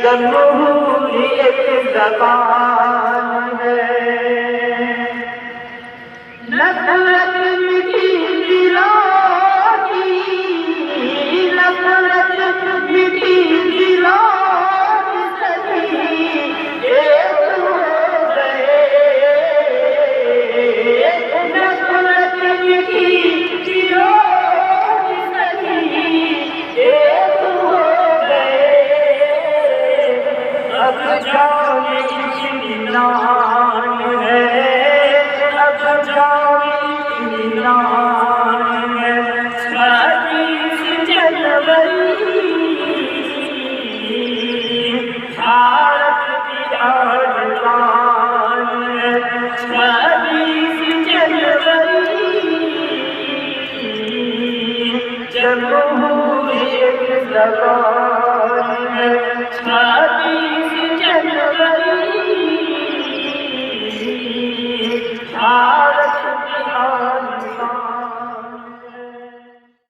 जमहूरियत ज़बान है, नफ़रत मिटी दिलों की, नफ़रत मिटी दिलों की सभी एक हो गए, नफ़रत मिटी दिलों की सभी एक हो गए। अब जाने इत्मीनान है, अब जाने इत्मीनान है, 26 जनवरी भारत की आज़ादी है, 26 जनवरी जमहूरियत ज़बान।